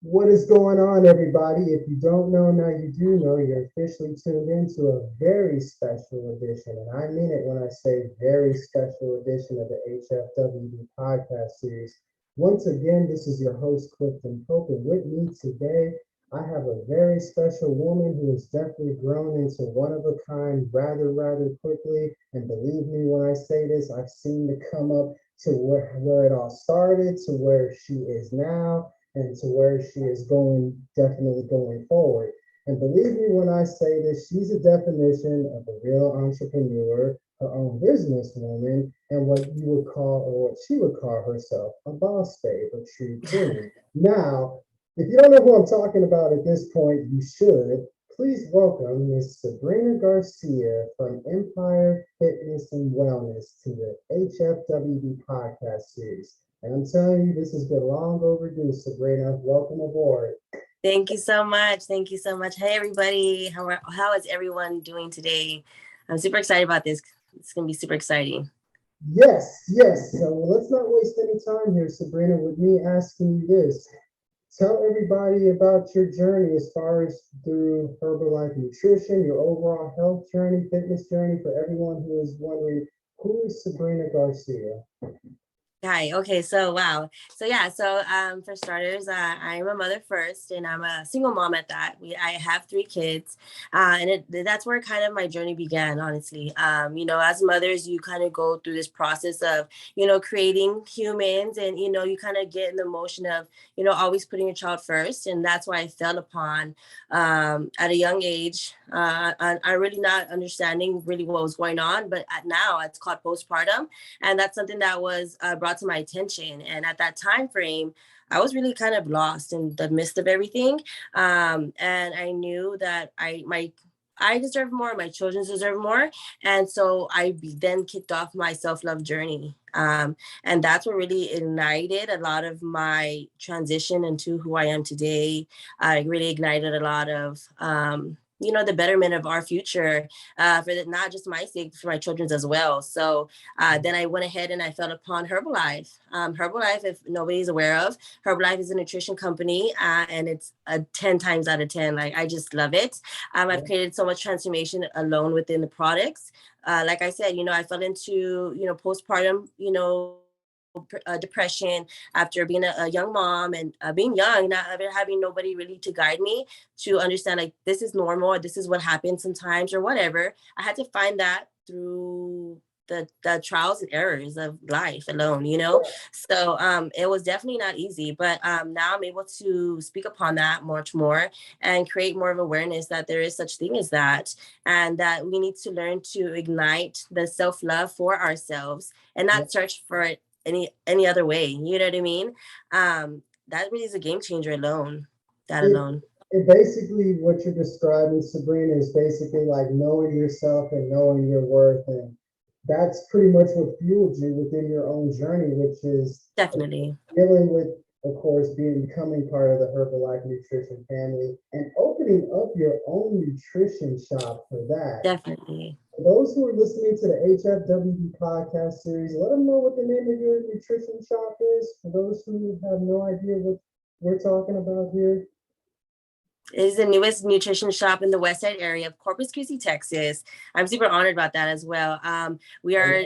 What is going on, everybody? If you don't know, now you do know. You're officially tuned in to a very special edition, and I mean it when I say very special edition of the HFWB podcast series. Once again, this is your host, Clifton Pope, and with me today, I have a very special woman who has definitely grown into one of a kind rather quickly. And believe me when I say this, I've seen the come up to where it all started, to where she is now, and to where she is going, definitely going forward. And believe me when I say this, she's a definition of a real entrepreneur, her own businesswoman, and what you would call, or what she would call herself, a boss babe, a true queen. Now, if you don't know who I'm talking about at this point, you should. Please welcome Miss Sabrina Garcia from Empire Fitness and Wellness to the HFWB podcast series. And I'm telling you, this has been long overdue, Sabrina. Welcome aboard. Thank you so much. Thank you so much. Hey, everybody. How is everyone doing today? I'm super excited about this. It's going to be super exciting. Yes. So let's not waste any time here, Sabrina, with me asking you this. Tell everybody about your journey as far as through Herbalife Nutrition, your overall health journey, fitness journey, for everyone who is wondering, who is Sabrina Garcia? Hi. Okay. So, wow. So, yeah. So, for starters, I'm a mother first, and I'm a single mom at that. I have 3 kids, and that's where kind of my journey began, honestly. As mothers, you kind of go through this process of, creating humans, and, you kind of get in the motion of, always putting your child first. And that's why I fell upon, at a young age, I really not understanding really what was going on. But now it's called postpartum. And that's something that was brought to my attention. And at that time frame, I was really kind of lost in the midst of everything. And I knew that I deserve more, my children deserve more. And so then kicked off my self-love journey. And that's what really ignited a lot of my transition into who I am today. I really ignited a lot of, the betterment of our future, not just my sake, for my children's as well. So then I went ahead and I fell upon Herbalife. Herbalife, if nobody's aware of, Herbalife is a nutrition company, and it's a 10 times out of 10. Like, I just love it. I've created so much transformation alone within the products. Like I said, I fell into, postpartum, depression after being a young mom, and being young, not having nobody really to guide me to understand, like, this is normal, this is what happens sometimes, or whatever. I had to find that through the trials and errors of life alone. So it was definitely not easy, but now I'm able to speak upon that much more and create more of awareness that there is such thing as that, and that we need to learn to ignite the self-love for ourselves and not search for it any other way. You know what I mean? That really is a game changer alone. That alone. It basically, what you're describing, Sabrina, is basically like knowing yourself and knowing your worth. And that's pretty much what fueled you within your own journey, which is Definitely. dealing with, of course, becoming part of the Herbalife Nutrition family and opening up your own nutrition shop for that. Definitely. For those who are listening to the HFWB podcast series, let them know what the name of your nutrition shop is. For those who have no idea what we're talking about here. It is the newest nutrition shop in the West Side area of Corpus Christi, Texas. I'm super honored about that as well. We are,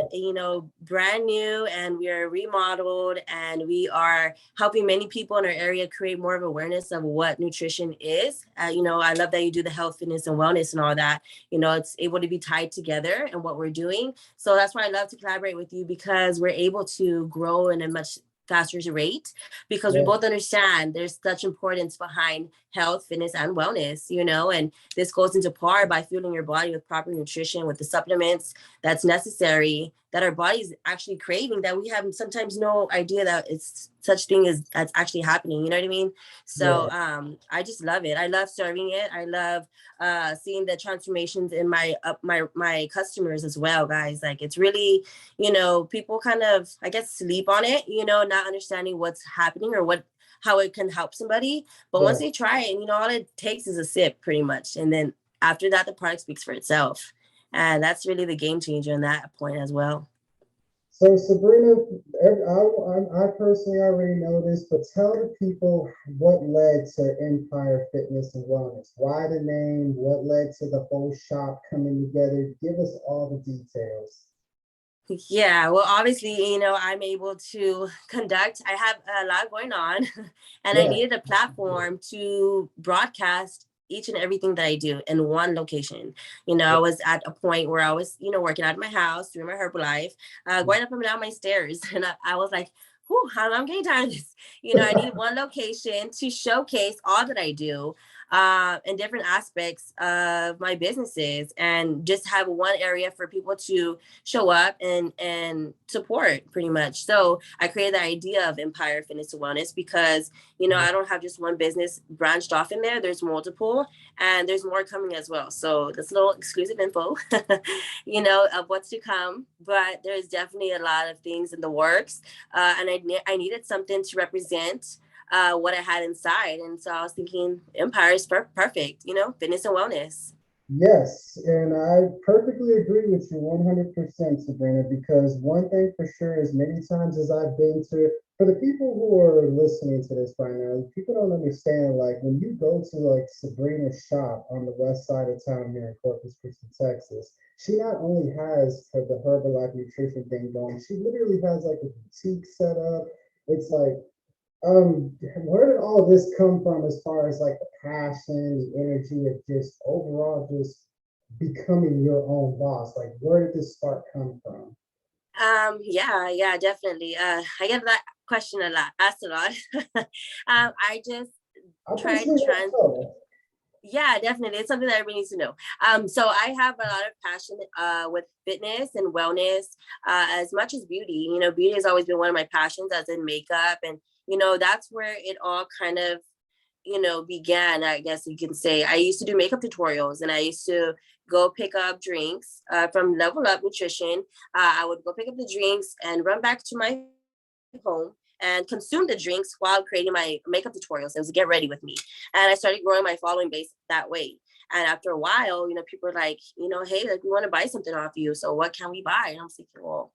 brand new, and we are remodeled, and we are helping many people in our area create more of awareness of what nutrition is. I love that you do the health, fitness, and wellness and all that. It's able to be tied together in what we're doing. So that's why I love to collaborate with you, because we're able to grow in a much faster rate, because we both understand there's such importance behind health, fitness, and wellness, and this goes into part by fueling your body with proper nutrition, with the supplements that's necessary, that our body's actually craving, that we have sometimes no idea that it's such thing as that's actually happening. You know what I mean? So I just love it. I love serving it. I love seeing the transformations in my customers as well, guys. Like, it's really, people kind of, I guess, sleep on it, not understanding what's happening or how it can help somebody. But once they try it, all it takes is a sip, pretty much. And then after that, the product speaks for itself. And that's really the game changer in that point as well. So Sabrina, I personally already know this, but tell the people what led to Empire Fitness and Wellness. Why the name? What led to the whole shop coming together? Give us all the details. Yeah, well, obviously, I'm able to conduct, I have a lot going on, and I Yeah. needed a platform to broadcast each and everything that I do in one location. I was at a point where I was, working out of my house, doing my Herbalife, going up and down my stairs. And I was like, whew, I'm getting tired of this. I need one location to showcase all that I do in different aspects of my businesses, and just have one area for people to show up and support, pretty much. So I created the idea of Empire Fitness and Wellness because I don't have just one business branched off in there. There's multiple, and there's more coming as well. So that's a little exclusive info, of what's to come. But there's definitely a lot of things in the works, and I needed something to represent what I had inside. And so I was thinking Empire is perfect, fitness and wellness. Yes, and I perfectly agree with you 100%, Sabrina, because one thing for sure is many times as I've been to, for the people who are listening to this right now, people don't understand, like when you go to like Sabrina's shop on the west side of town here in Corpus Christi, Texas, she not only has the Herbalife nutrition thing going, she literally has like a boutique set up. It's like where did all of this come from as far as like the passion, the energy of just overall just becoming your own boss? Like, where did this spark come from? Yeah, definitely. I get that question a lot, asked a lot. I just I tried personally want trying. to know. Yeah, definitely. It's something that everybody needs to know. So I have a lot of passion with fitness and wellness, as much as beauty. Beauty has always been one of my passions, as in makeup, and that's where it all kind of began, I guess you can say. I used to do makeup tutorials, and I used to go pick up drinks from Level Up Nutrition. I would go pick up the drinks and run back to my home and consume the drinks while creating my makeup tutorials. It was get ready with me. And I started growing my following base that way. And after a while, people are like, hey, like, we want to buy something off you. So what can we buy? And I'm thinking, well,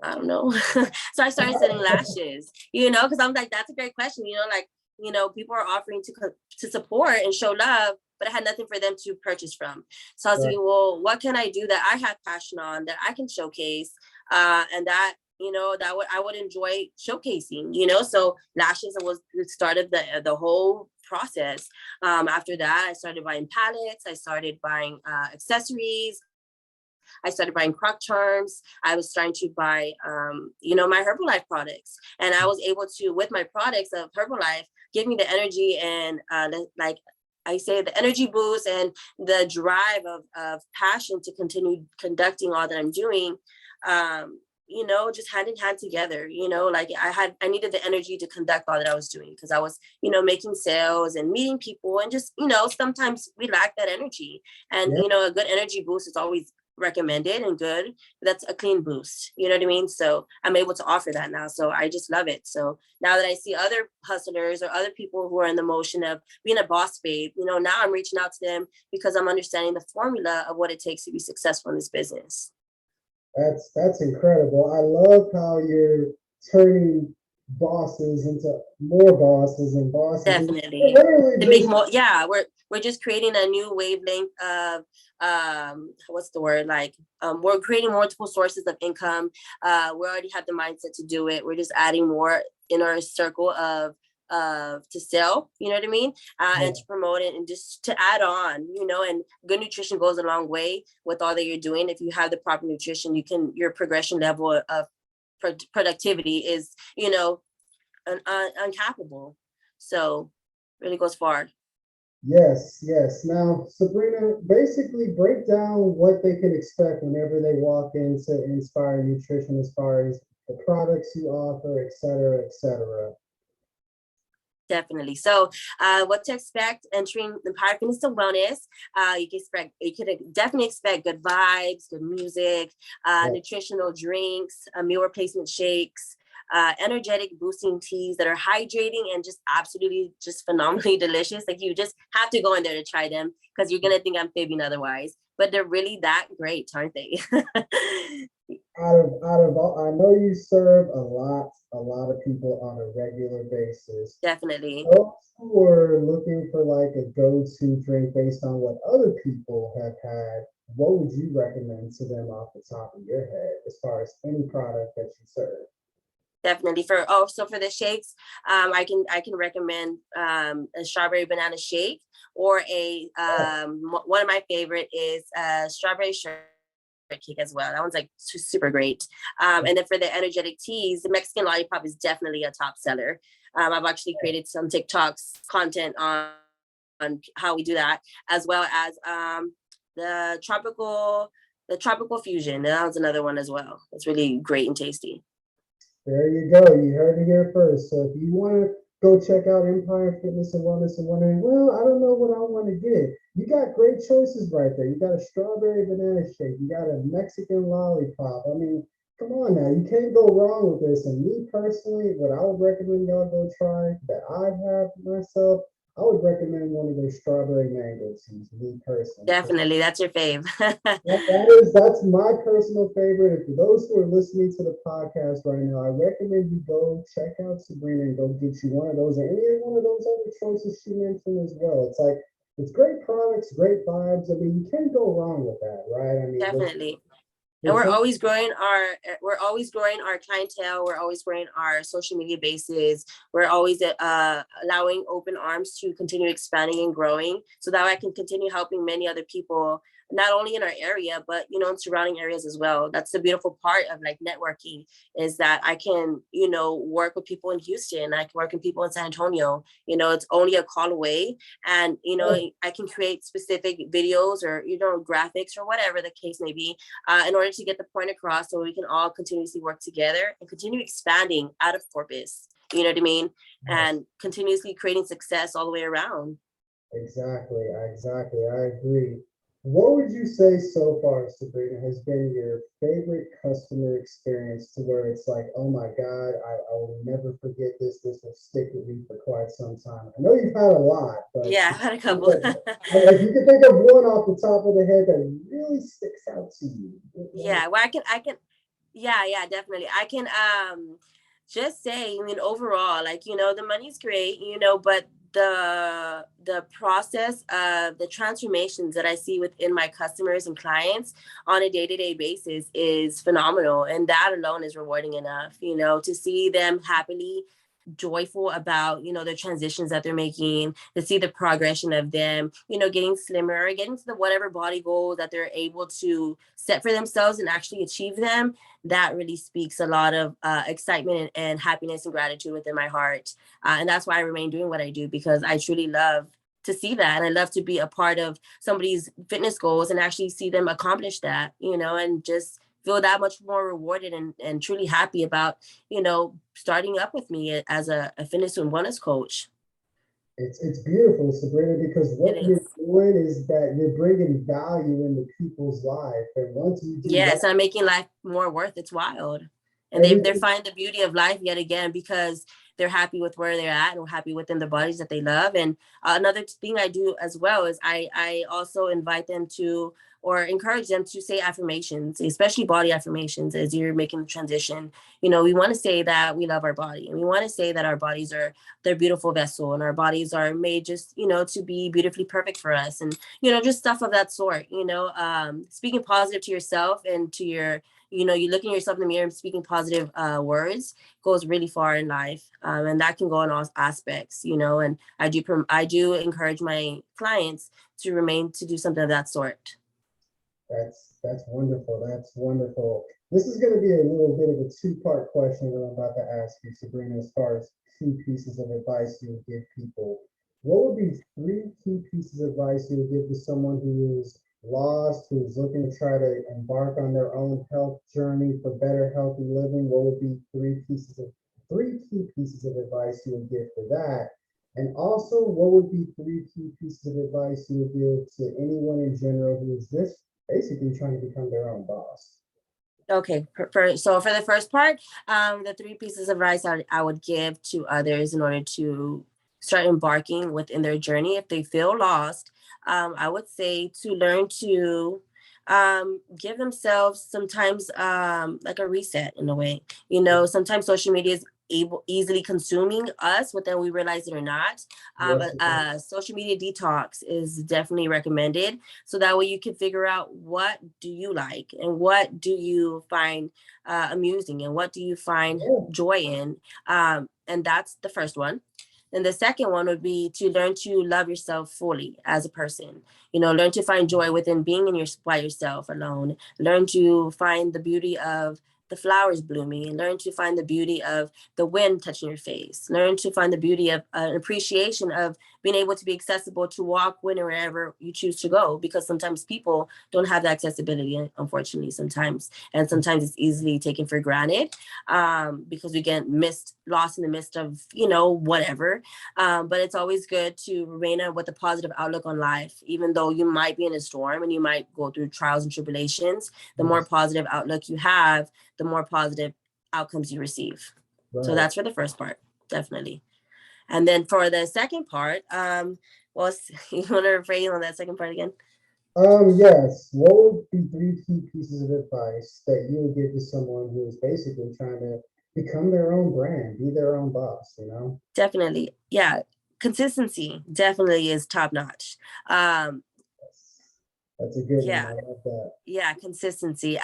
I don't know. So I started selling lashes, because I'm like, that's a great question. Like, people are offering to support and show love, but I had nothing for them to purchase from. So I was Right. thinking, well, what can I do that I have passion on, that I can showcase, and that that I would enjoy showcasing. So lashes was the start of the whole process. After that, I started buying palettes. I started buying accessories. I started buying croc charms. I was starting to buy, my Herbalife products. And I was able to, with my products of Herbalife, give me the energy and like I say, the energy boost and the drive of passion to continue conducting all that I'm doing. Just hand in hand together, like I needed the energy to conduct all that I was doing, because I was, making sales and meeting people, and just, sometimes we lack that energy. And, Yeah. a good energy boost is always recommended and good. That's a clean boost, you know what I mean? So I'm able to offer that now, so I just love it. So now that I see other hustlers or other people who are in the motion of being a boss babe, now I'm reaching out to them because I'm understanding the formula of what it takes to be successful in this business. That's incredible. I love how you're turning bosses into more bosses and bosses. And you're Definitely. literally To make just more, yeah, we're just creating a new wavelength of what's the word, like we're creating multiple sources of income. We already have the mindset to do it. We're just adding more in our circle of to sell, you know what I mean? And to promote it, and just to add on, and good nutrition goes a long way with all that you're doing. If you have the proper nutrition, your progression level of productivity is, uncappable. So really goes far. yes, yes. Now, Sabrina, basically break down what they can expect whenever they walk into Inspire Nutrition as far as the products you offer, et cetera, et cetera. Definitely. So, what to expect entering the Empire Fitness and Wellness? You could definitely expect good vibes, good music, Yeah. nutritional drinks, meal replacement shakes, energetic boosting teas that are hydrating and just absolutely just phenomenally delicious. Like, you just have to go in there to try them, because you're gonna think I'm fibbing otherwise. but they're really that great, aren't they? Out of all, I know you serve a lot of people on a regular basis. Definitely. Those who are looking for like a go-to drink based on what other people have had, what would you recommend to them off the top of your head as far as any product that you serve? Definitely. So for the shakes, I can recommend a strawberry banana shake, or a one of my favorite is strawberry shortcake as well. That one's like super great. And then for the energetic teas, the Mexican lollipop is definitely a top seller. I've actually created some TikToks content on how we do that, as well as the tropical fusion. That was another one as well. It's really great and tasty. There you go. You heard it here first. So if you want to go check out Empire Fitness and Wellness and wondering, well, I don't know what I want to get, you got great choices right there. You got a strawberry banana shake. You got a Mexican lollipop. I mean, come on now. You can't go wrong with this. And me personally, what I would recommend y'all go try that I've had myself, I would recommend one of their strawberry mango teas, me personally. Definitely, that's your fave. That's my personal favorite. And for those who are listening to the podcast right now, I recommend you go check out Sabrina and go get you one of those or any one of those other choices she mentioned as well. It's like it's great products, great vibes. I mean, you can't go wrong with that, right? I mean, Definitely. And there's we're always growing our clientele. We're always growing our social media bases. We're always allowing open arms to continue expanding and growing, so that I can continue helping many other people, not only in our area, but in surrounding areas as well. That's the beautiful part of like networking, is that I can work with people in Houston. I can work with people in San Antonio. It's only a call away, and I can create specific videos or graphics or whatever the case may be, in order to get the point across, so we can all continuously work together and continue expanding out of Corpus. You know what I mean? And continuously creating success all the way around. exactly, exactly. I agree. What would you say so far, Sabrina, has been your favorite customer experience to where it's like, oh my God, I will never forget this. This will stick with me for quite some time. I know you've had a lot, but Yeah, I've had a couple. if you could think of one off the top of the head that really sticks out to you. Yeah, well, I can, yeah, definitely. I can just say, I mean, overall, like, the money's great, but the process of the transformations that I see within my customers and clients on a day-to-day basis is phenomenal. And that alone is rewarding enough, to see them happily joyful about the transitions that they're making, to see the progression of them getting slimmer or getting to the whatever body goals that they're able to set for themselves and actually achieve them. That really speaks a lot of excitement and happiness and gratitude within my heart, and that's why I remain doing what I do, because I truly love to see that, and I love to be a part of somebody's fitness goals and actually see them accomplish that, and just feel that much more rewarded and truly happy about starting up with me as a fitness and wellness coach. It's beautiful, Sabrina, because It what you're is. doing is that you're bringing value into people's life, and once you do that, Yes, I'm making life more worth its while. And they're everything. finding the beauty of life yet again, because they're happy with where they're at and happy within the bodies that they love. And another thing I do as well is I also invite them to, or encourage them to, say affirmations, especially body affirmations, as you're making the transition. We want to say that we love our body, and we want to say that our bodies are their beautiful vessel, and our bodies are made just to be beautifully perfect for us, and just stuff of that sort. Speaking positive to yourself and to your you looking at yourself in the mirror and speaking positive words goes really far in life, and that can go in all aspects. And I do encourage my clients to do something of that sort. That's wonderful. That's wonderful. This is going to be a little bit of a two-part question that I'm about to ask you, Sabrina, as far as key pieces of advice you would give people. What would be three key pieces of advice you would give to someone who is lost, who is looking to try to embark on their own health journey for better healthy living? What would be three key pieces of advice you would give for that? And also, what would be three key pieces of advice you would give to anyone in general who is just basically trying to become their own boss? Okay, so for the first part, the three pieces of advice I would give to others in order to start embarking within their journey, if they feel lost, I would say to learn to give themselves sometimes like a reset in a way. You know, sometimes social media is easily consuming us, whether we realize it or not. Yes, Social media detox is definitely recommended, so that way you can figure out what do you like and what do you find amusing and what do you find yeah, joy in. And that's the first one. And the second one would be to learn to love yourself fully as a person. You know, learn to find joy within being in your by yourself alone. Learn to find the beauty of the flowers blooming, and learn to find the beauty of the wind touching your face. Learn to find the beauty of an appreciation of being able to be accessible to walk when or wherever you choose to go, because sometimes people don't have that accessibility, unfortunately, sometimes. And sometimes it's easily taken for granted, because we get lost in the midst of, you know, whatever. But it's always good to remain with a positive outlook on life, even though you might be in a storm and you might go through trials and tribulations. The more yes, positive outlook you have, the more positive outcomes you receive. So right. that's for the first part, definitely. And then for the second part, well, you want to rephrase on that second part again? Yes. What would be three key pieces of advice that you would give to someone who is basically trying to become their own brand, be their own boss, you know? Definitely. Yeah. Consistency definitely is top notch. Yes. That's a good one. Yeah. I love that. Yeah, consistency.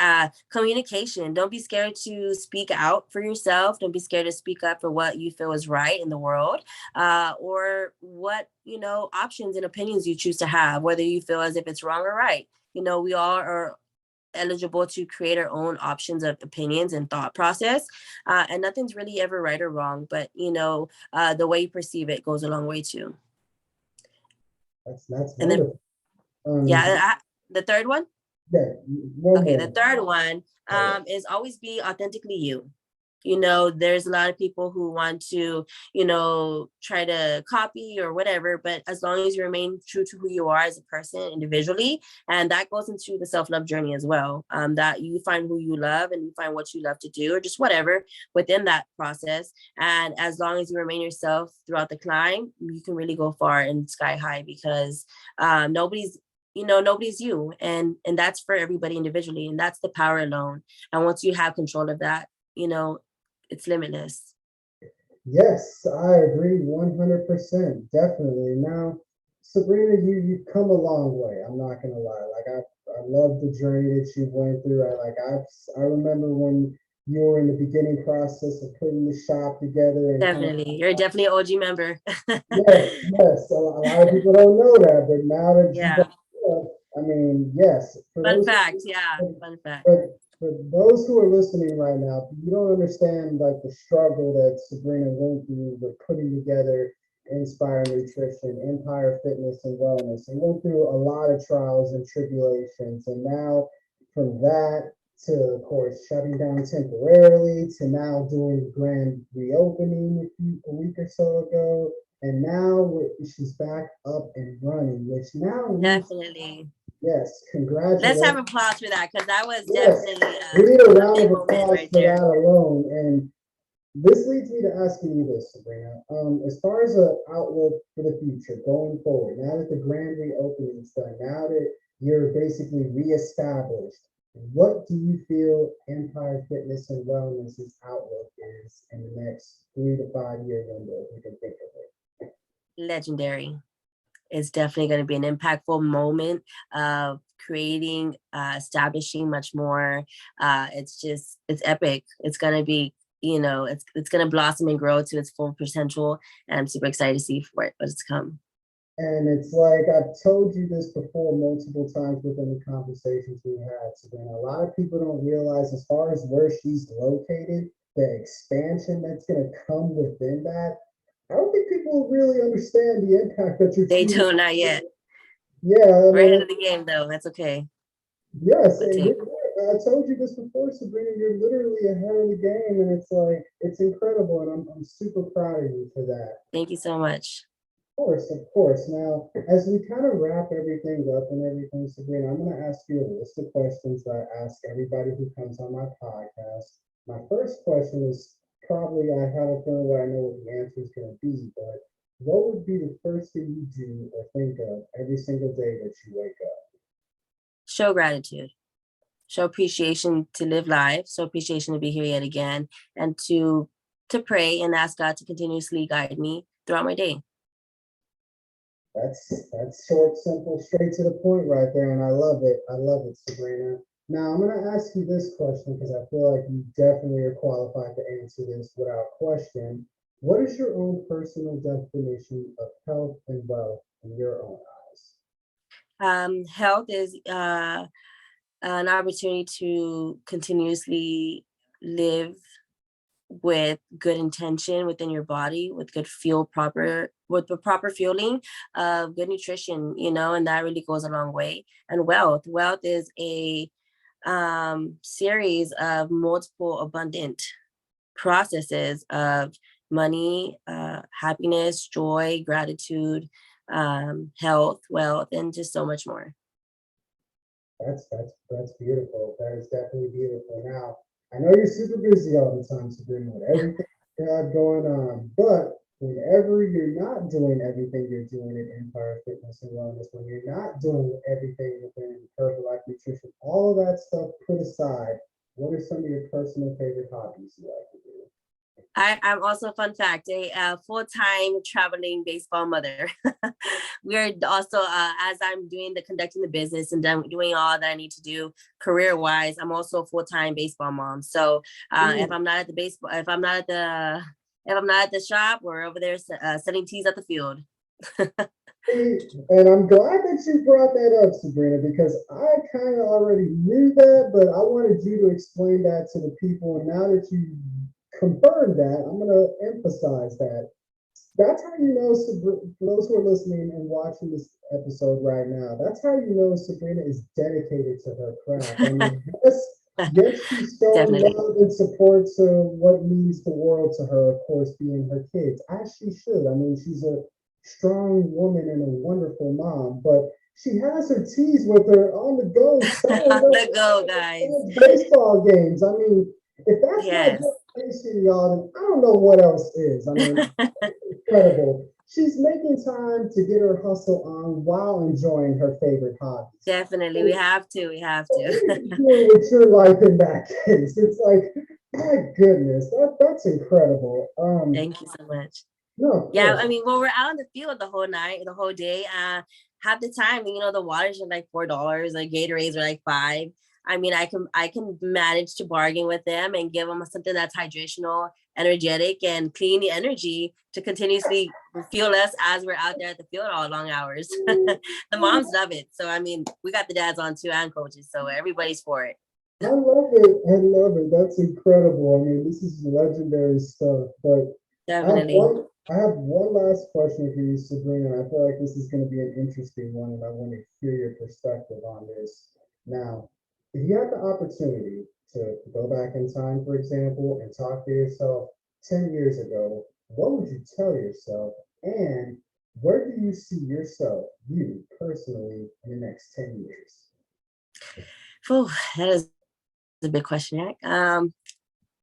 Communication. Don't be scared to speak out for yourself. Don't be scared to speak up for what you feel is right in the world, or what, you know, options and opinions you choose to have, whether you feel as if it's wrong or right. You know, we all are eligible to create our own options of opinions and thought process, and nothing's really ever right or wrong. But you know, the way you perceive it goes a long way too. That's And then, wonderful. Um, yeah, the third one. yeah, one Okay, the more. third one is always be authentically you. You know, there's a lot of people who want to, you know, try to copy or whatever, but as long as you remain true to who you are as a person individually, and that goes into the self-love journey as well, that you find who you love and you find what you love to do or just whatever within that process. And as long as you remain yourself throughout the climb, you can really go far and sky high, because nobody's, you know, nobody's you, and that's for everybody individually, and that's the power alone. And once you have control of that, you know, it's limitless. Yes, I agree 100%. Definitely. Now, Sabrina, you've come a long way. I'm not gonna lie. Like I love the journey that you went through. I remember when you were in the beginning process of putting the shop together and kind of Definitely. You're definitely an OG member. yes, yes. A lot of people don't know that, but now that you Yeah. brought it up, I mean, yes. Fun fact. Yeah. Fun fact. For those who are listening right now, you don't understand like the struggle that Sabrina went through with putting together Inspire Nutrition, Empire Fitness and Wellness, and went through a lot of trials and tribulations. And now from that to, of course, shutting down temporarily to now doing the grand reopening a week or so ago. And now she's back up and running, which now leads, Definitely. yes, Let's have congratulations. applause for that, because that was Yes, definitely we need a a round big of moment applause right for that there. alone. And this leads me to asking you this, Sabrina. As far as an outlook for the future going forward, now that the grand reopening's done, now that you're basically reestablished, what do you feel Empire Fitness and Wellness's outlook is in the next 3 to 5 year window, if you can think of it? Legendary. It's definitely going to be an impactful moment of creating, establishing much more. It's epic. It's going to be, you know, it's going to blossom and grow to its full potential. And I'm super excited to see for it, what's to come. And it's like I've told you this before multiple times within the conversations we had, Sabrina. A lot of people don't realize, as far as where she's located, the expansion that's going to come within that. I don't think people really understand the impact that you're They truly. do not yet. Yeah, I We're ahead mean, of the game, though. That's okay. yes, But and take. I told you this before, Sabrina. You're literally ahead of the game, and it's like it's incredible, and I'm super proud of you for that. Thank you so much. Course, of course. Now, as we kind of wrap everything up and everything, Sabrina, I'm going to ask you a list of questions that I ask everybody who comes on my podcast. My first question is probably, I have a feeling that I know what the answer is going to be, but what would be the first thing you do or think of every single day that you wake up? Show gratitude, show appreciation to live life, show appreciation to be here yet again, and to pray and ask God to continuously guide me throughout my day. That's short, simple, straight to the point right there, and I love it. I love it, Sabrina. Now I'm going to ask you this question because I feel like you definitely are qualified to answer this without question. What is your own personal definition of health and wealth in your own eyes? Health is an opportunity to continuously live with good intention within your body, with with the proper fueling of good nutrition, and that really goes a long way. And wealth is a series of multiple abundant processes of money, happiness, joy, gratitude, health, wealth, and just so much more. That's beautiful. That is definitely beautiful. Now, I know you're super busy all the time, Sabrina, with everything you have going on, but whenever you're not doing everything you're doing at Empire Fitness and Wellness, when you're not doing everything within Herbalife Nutrition, all of that stuff put aside, what are some of your personal favorite hobbies you like to do? I'm also, fun fact, a full-time traveling baseball mother. We're also, as I'm conducting the business and doing all that I need to do career-wise, I'm also a full-time baseball mom. So if I'm not at the shop, we're over there setting tees at the field. And I'm glad that you brought that up, Sabrina, because I kind of already knew that, but I wanted you to explain that to the people. And now that you confirmed that, I'm going to emphasize that. That's how you know, for those who are listening and watching this episode right now, that's how you know Sabrina is dedicated to her craft. I mean, yes, she's showing love and support to what means the world to her, of course, being her kids, as she should. I mean, she's a strong woman and a wonderful mom, but she has her teas with her on the go, on the go, guys. Baseball games. I mean, if that's not dedication, y'all, then I don't know what else is. I mean, incredible. She's making time to get her hustle on while enjoying her favorite hobbies. Definitely, we have to. Doing with your life in that case, it's like, my goodness, that's incredible. Thank you so much. No, yeah, I mean, well, we're out in the field the whole day. Half the time, the waters are like $4, like Gatorades are like $5. I mean, I can manage to bargain with them and give them something that's hydrational, energetic, and clean the energy to continuously fuel us as we're out there at the field all long hours. The moms love it. So, I mean, we got the dads on too and coaches. So everybody's for it. I love it. I love it. That's incredible. I mean, this is legendary stuff. But definitely. I have one last question for you, Sabrina. I feel like this is going to be an interesting one, and I want to hear your perspective on this. Now, if you had the opportunity to go back in time, for example, and talk to yourself 10 years ago, what would you tell yourself? And where do you see yourself, you personally, in the next 10 years? Oh, that is a big question, Jack.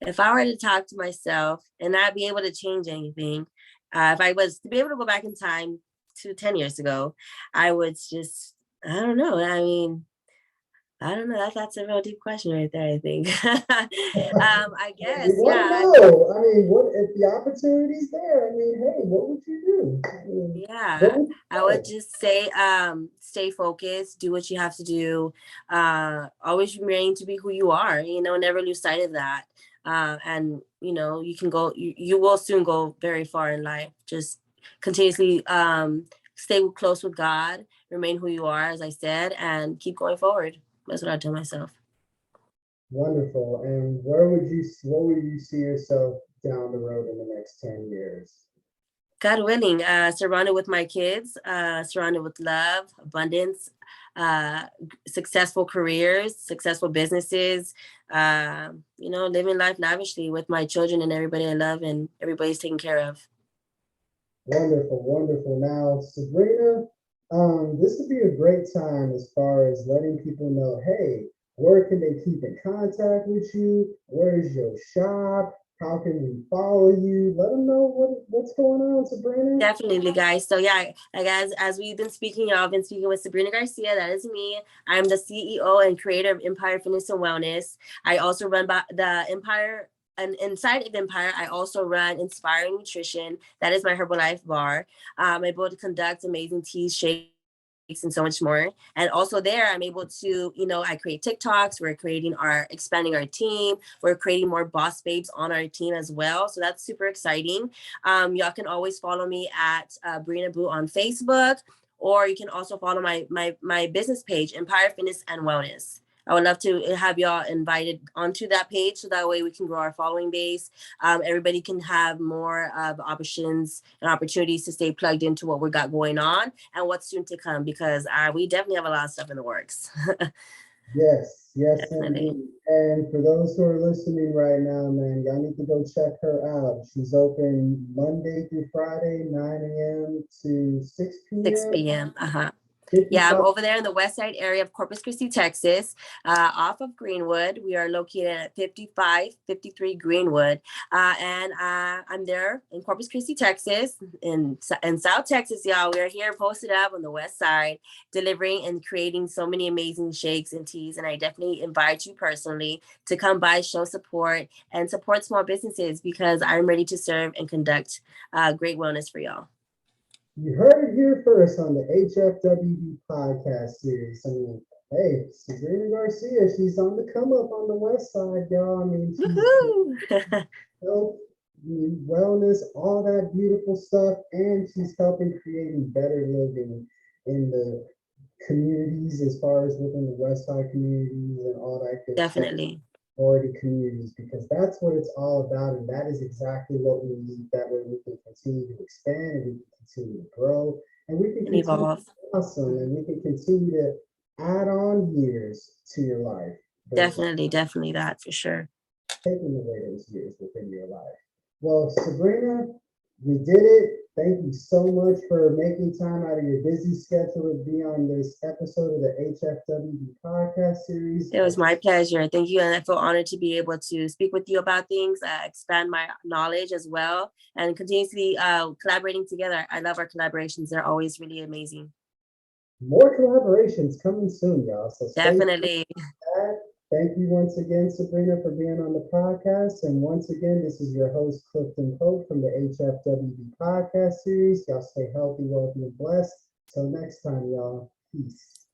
If I were to talk to myself and not be able to change anything, if I was to be able to go back in time to 10 years ago, I would just, I don't know. I mean, I don't know. That's a real deep question right there, I think. I guess, I mean, what if the opportunity's there? I mean, hey, what would you do? I mean, I would just say, stay focused, do what you have to do, always remain to be who you are, never lose sight of that. And you can go, you will soon go very far in life. Just continuously stay close with God, remain who you are, as I said, and keep going forward. That's what I tell myself. Wonderful. And where would you see yourself down the road in the next 10 years? God willing, surrounded with my kids, surrounded with love, abundance, successful careers, successful businesses, living life lavishly with my children and everybody I love and everybody's taken care of. Wonderful, wonderful. Now, Sabrina, this would be a great time as far as letting people know, hey, where can they keep in contact with you? Where is your shop? How can we follow you? Let them know what's going on, Sabrina. Definitely, guys. So yeah, like as we've been speaking, y'all been speaking with Sabrina Garcia. That is me. I'm the CEO and creator of Empire Fitness and Wellness. I also run by the Empire, and inside of Empire, I also run Inspiring Nutrition. That is my Herbalife bar. I'm able to conduct amazing teas, shakes, and so much more. And also there, I'm able to, I create TikToks. We're expanding our team. We're creating more boss babes on our team as well. So that's super exciting. Y'all can always follow me at Brina Boo on Facebook, or you can also follow my business page, Empire Fitness and Wellness. I would love to have y'all invited onto that page so that way we can grow our following base. Everybody can have more of options and opportunities to stay plugged into what we got going on and what's soon to come, because we definitely have a lot of stuff in the works. Yes, yes, Definitely. indeed. And for those who are listening right now, man, y'all need to go check her out. She's open Monday through Friday, 9 a.m. to 6 6 p.m. p.m. Uh-huh. Yeah, I'm 55. over there in the west side area of Corpus Christi, Texas, off of Greenwood. We are located at 5553 Greenwood. And I'm there in Corpus Christi, Texas, in South Texas, y'all. We're here posted up on the west side, delivering and creating so many amazing shakes and teas. And I definitely invite you personally to come by, show support, and support small businesses, because I'm ready to serve and conduct great wellness for y'all. You heard it here first on the HFWB podcast series. I mean, hey, Sabrina Garcia, she's on the come up on the west side, y'all. I mean, she's health, wellness, all that beautiful stuff, and she's helping creating better living in the communities as far as within the West Side communities and all that good stuff. Definitely. Minority communities, because that's what it's all about, and that is exactly what we need. That way we can continue to expand, and we can continue to grow, and we can And continue evolve. to be awesome, and we can continue to add on years to your life versus Definitely that for sure. taking away those years within your life. Well, Sabrina, we did it. Thank you so much for making time out of your busy schedule to be on this episode of the HFWB podcast series. It was my pleasure. Thank you. And I feel honored to be able to speak with you about things, expand my knowledge as well, and continuously collaborating together. I love our collaborations. They're always really amazing. More collaborations coming soon, y'all. So stay tuned Definitely. for that. Thank you once again, Sabrina, for being on the podcast. And once again, this is your host, Clifton Pope from the HFWB podcast series. Y'all stay healthy, wealthy, and blessed. Till next time, y'all. Peace.